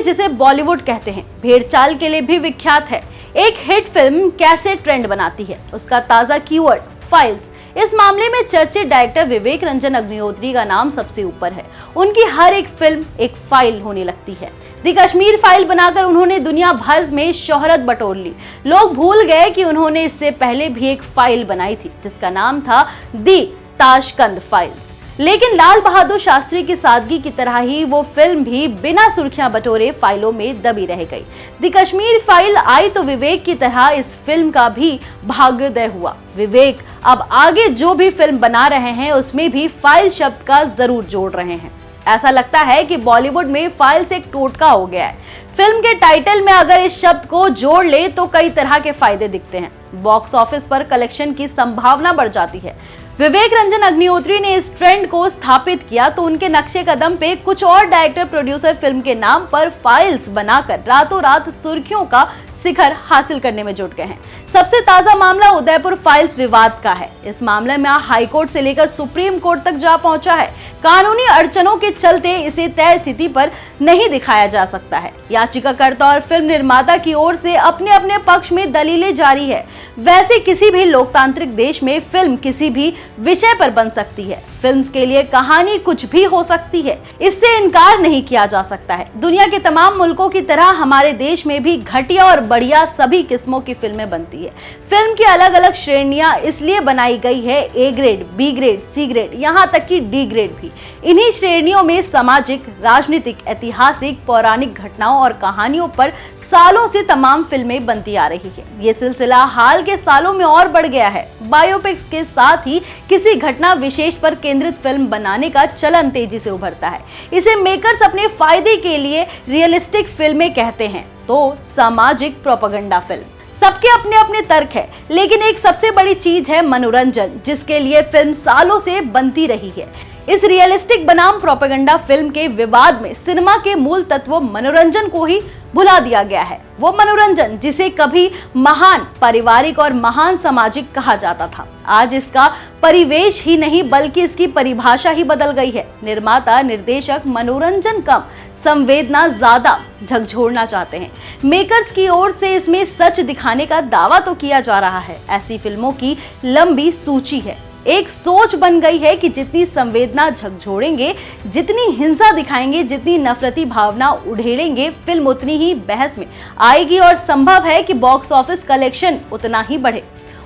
जिसे बॉलीवुड कहते हैं, भेड़चाल के लिए भी विख्यात है। एक हिट फिल्म कैसे ट्रेंड बनाती है, उसका ताजा कीवर्ड फाइल्स। इस मामले में चर्चित डायरेक्टर विवेक रंजन अग्निहोत्री का नाम सबसे ऊपर है। उनकी हर एक फिल्म एक फाइल होने लगती है। द कश्मीर फाइल बनाकर उन्होंने दुनिया भर में शोहरत बटोर ली। लोग भूल गए कि उन्होंने इससे पहले भी एक फाइल बनाई थी जिसका नाम था दी ताशकंद फाइल्स। लेकिन लाल बहादुर शास्त्री की सादगी की तरह ही वो फिल्म भी बिना सुर्खियां बटोरे फाइलों में दबी रह गई। द कश्मीर फाइल आई तो विवेक की तरह इस फिल्म का भी भाग्योदय हुआ। विवेक अब आगे जो भी फिल्म बना रहे हैं उसमें भी फाइल शब्द का जरूर जोड़ रहे हैं। ऐसा लगता है कि बॉलीवुड में फाइल्स एक टोटका हो गया है। फिल्म के टाइटल में अगर इस शब्द को जोड़ ले तो कई तरह के फायदे दिखते हैं। बॉक्स ऑफिस पर कलेक्शन की संभावना बढ़ जाती है। विवेक रंजन अग्निहोत्री ने इस ट्रेंड को स्थापित किया तो उनके नक्शे कदम पे कुछ और डायरेक्टर प्रोड्यूसर फिल्म के नाम पर फाइल्स बनाकर रातों रात सुर्खियों का शिखर हासिल करने में जुट गए हैं। सबसे ताजा मामला उदयपुर फाइल्स विवाद का है। इस मामले में हाई कोर्ट से लेकर सुप्रीम कोर्ट तक जा पहुंचा है। कानूनी अड़चनों के चलते इसे तय स्थिति पर नहीं दिखाया जा सकता है। याचिकाकर्ता और फिल्म निर्माता की ओर से अपने अपने पक्ष में दलीलें जारी है। वैसे किसी भी लोकतांत्रिक देश में फिल्म किसी भी विषय पर बन सकती है। फिल्म्स के लिए कहानी कुछ भी हो सकती है, इससे इनकार नहीं किया जा सकता है। दुनिया के तमाम मुल्कों की तरह हमारे देश में भी घटिया और बढ़िया सभी किस्मों की फिल्में बनती है। फिल्म की अलग अलग श्रेणियां इसलिए बनाई गई है, A grade, B grade, C grade, यहाँ तक कि डी ग्रेड भी। इन्हीं श्रेणियों में सामाजिक, राजनीतिक, ऐतिहासिक, पौराणिक घटनाओं और कहानियों पर सालों से तमाम फिल्में बनती आ रही है। ये सिलसिला हाल के सालों में और बढ़ गया है। बायोपिक्स के साथ ही किसी घटना विशेष पर केंद्रित फिल्म बनाने का चलन तेजी से उभरता है। इसे मेकर्स अपने फायदे के लिए रियलिस्टिक फिल्में कहते हैं तो सामाजिक प्रोपेगेंडा फिल्म। सबके अपने अपने तर्क है, लेकिन एक सबसे बड़ी चीज है मनोरंजन, जिसके लिए फिल्म सालों से बनती रही है। इस रियलिस्टिक बनाम प्रोपेगेंडा फिल्म के विवाद में सिनेमा के मूल तत्व मनोरंजन को ही भुला दिया गया है। वो मनोरंजन जिसे कभी महान पारिवारिक और महान सामाजिक कहा जाता था, आज इसका परिवेश ही नहीं बल्कि इसकी परिभाषा ही बदल गई है। निर्माता निर्देशक मनोरंजन कम, संवेदना ज्यादा झकझोरना चाहते हैं। मेकर्स की ओर से इसमें सच दिखाने का दावा तो किया जा रहा है। ऐसी फिल्मों की लंबी सूची है। एक सोच बन गई है कि जितनी संवेदना झकझोरेंगे, जितनी हिंसा दिखाएंगे, जितनी नफरती भावना उड़ेलेंगे, फिल्म उतनी ही बहस में आएगी और संभव है कि बॉक्स ऑफिस कलेक्शन उतना ही बढ़े।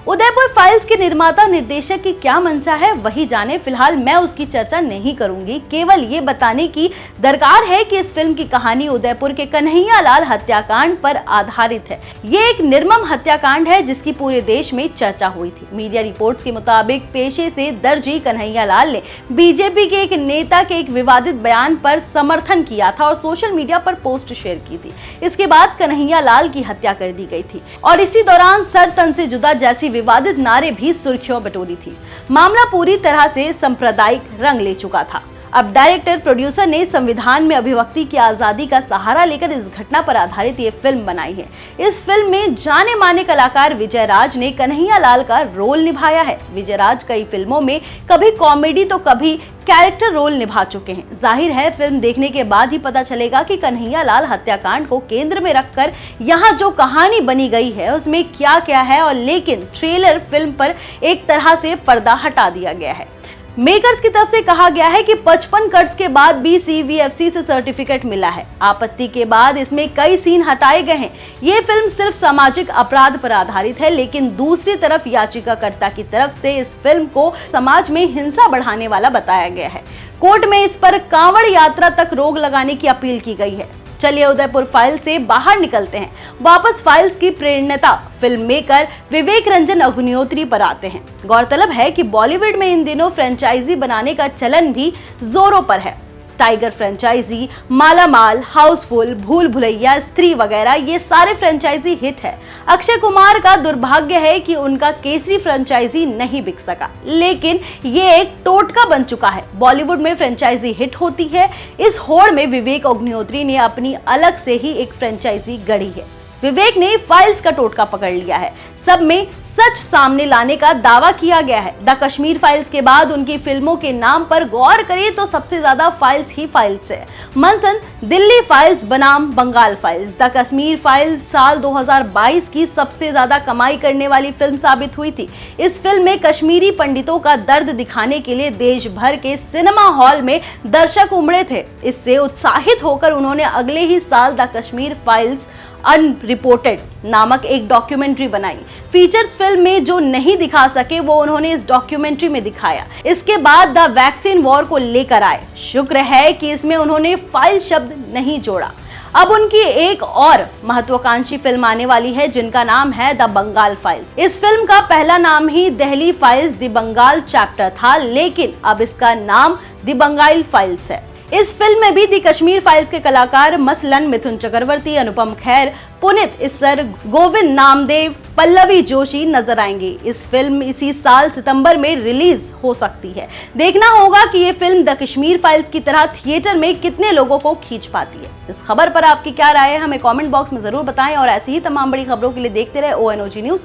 उदयपुर फाइल्स के निर्माता निर्देशक की क्या मंशा है वही जाने। फिलहाल मैं उसकी चर्चा नहीं करूंगी। केवल ये बताने की दरकार है कि इस फिल्म की कहानी उदयपुर के कन्हैया लाल हत्याकांड पर आधारित है। ये एक निर्मम हत्याकांड है जिसकी पूरे देश में चर्चा हुई थी। मीडिया रिपोर्ट्स के मुताबिक पेशे से दर्जी कन्हैया लाल ने बीजेपी के एक नेता के एक विवादित बयान पर समर्थन किया था और सोशल मीडिया पर पोस्ट शेयर की थी। इसके बाद कन्हैया लाल की हत्या कर दी गई थी और इसी दौरान सर तन से जुदा जैसी विवादित नारे भी सुर्खियों बटोरी थी। मामला पूरी तरह से सांप्रदायिक रंग ले चुका था। अब डायरेक्टर प्रोड्यूसर ने संविधान में अभिव्यक्ति की आजादी का सहारा लेकर इस घटना पर आधारित ये फिल्म बनाई है। इस फिल्म में जाने माने कलाकार विजय राज ने कन्हैया लाल का रोल निभाया है। विजय राज कई फिल्मों में कभी कॉमेडी तो कभी कैरेक्टर रोल निभा चुके हैं। जाहिर है फिल्म देखने के बाद ही पता चलेगा कि कन्हैया लाल हत्याकांड को केंद्र में रखकर यहाँ जो कहानी बनी गई है उसमें क्या क्या है, और लेकिन ट्रेलर फिल्म पर एक तरह से पर्दा हटा दिया गया है। मेकर्स की तरफ से कहा गया है कि 55 कट्स के बाद भी CVFC से सर्टिफिकेट मिला है। आपत्ति के बाद इसमें कई सीन हटाए गए हैं। ये फिल्म सिर्फ सामाजिक अपराध पर आधारित है, लेकिन दूसरी तरफ याचिकाकर्ता की तरफ से इस फिल्म को समाज में हिंसा बढ़ाने वाला बताया गया है। कोर्ट में इस पर कांवड़ यात्रा तक रोक लगाने की अपील की गई है। चलिए उदयपुर फाइल से बाहर निकलते हैं, वापस फाइल्स की प्रेरणा फिल्म मेकर विवेक रंजन अग्निहोत्री पर आते हैं। गौरतलब है कि बॉलीवुड में इन दिनों फ्रेंचाइजी बनाने का चलन भी जोरों पर है। टाइगर फ्रेंचाइजी, मालामाल, हाउसफुल, भूल भुलैया, स्त्री वगैरह ये सारे फ्रेंचाइजी हिट है। अक्षय कुमार का दुर्भाग्य है कि उनका केसरी फ्रेंचाइजी नहीं बिक सका, लेकिन ये एक टोटका बन चुका है। बॉलीवुड में फ्रेंचाइजी हिट होती है, इस होड़ में विवेक अग्निहोत्री ने अपनी अलग से ही एक फ्रेंचाइजी गढ़ी है। विवेक ने फाइल्स का टोटका पकड़ लिया है। सब में सच सामने लाने का दावा किया गया है। द कश्मीर फाइल्स के बाद उनकी फिल्मों के नाम पर गौर करें तो सबसे ज्यादा फाइल्स ही फाइल्स है। मनसन दिल्ली फाइल्स बनाम Bengal files. The Kashmir files साल 2022 की सबसे ज्यादा कमाई करने वाली फिल्म साबित हुई थी। इस फिल्म में कश्मीरी पंडितों का दर्द दिखाने के लिए देश भर के सिनेमा हॉल में दर्शक उमड़े थे। इससे उत्साहित होकर उन्होंने अगले ही साल द कश्मीर फाइल्स अनरिपोर्टेड नामक एक डॉक्यूमेंट्री बनाई। फीचर्स फिल्म में जो नहीं दिखा सके वो उन्होंने इस डॉक्यूमेंट्री में दिखाया। इसके बाद द वैक्सीन वॉर को लेकर आए। शुक्र है कि इसमें उन्होंने फाइल शब्द नहीं जोड़ा। अब उनकी एक और महत्वाकांक्षी फिल्म आने वाली है जिनका नाम है द बंगाल फाइल्स। इस फिल्म का पहला नाम ही Delhi files the Bengal chapter था, लेकिन अब इसका नाम द बंगाल फाइल्स है। इस फिल्म में भी द कश्मीर फाइल्स के कलाकार मसलन मिथुन चक्रवर्ती, अनुपम खेर, पुनीत इस्सर, गोविंद नामदेव, पल्लवी जोशी नजर आएंगे। इस फिल्म इसी साल सितंबर में रिलीज हो सकती है। देखना होगा कि ये फिल्म द कश्मीर फाइल्स की तरह थिएटर में कितने लोगों को खींच पाती है। इस खबर पर आपकी क्या राय है हमें कमेंट बॉक्स में जरूर बताएं और ऐसी ही तमाम बड़ी खबरों के लिए देखते रहे ONOG न्यूज।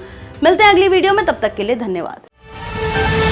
मिलते हैं अगली वीडियो में, तब तक के लिए धन्यवाद।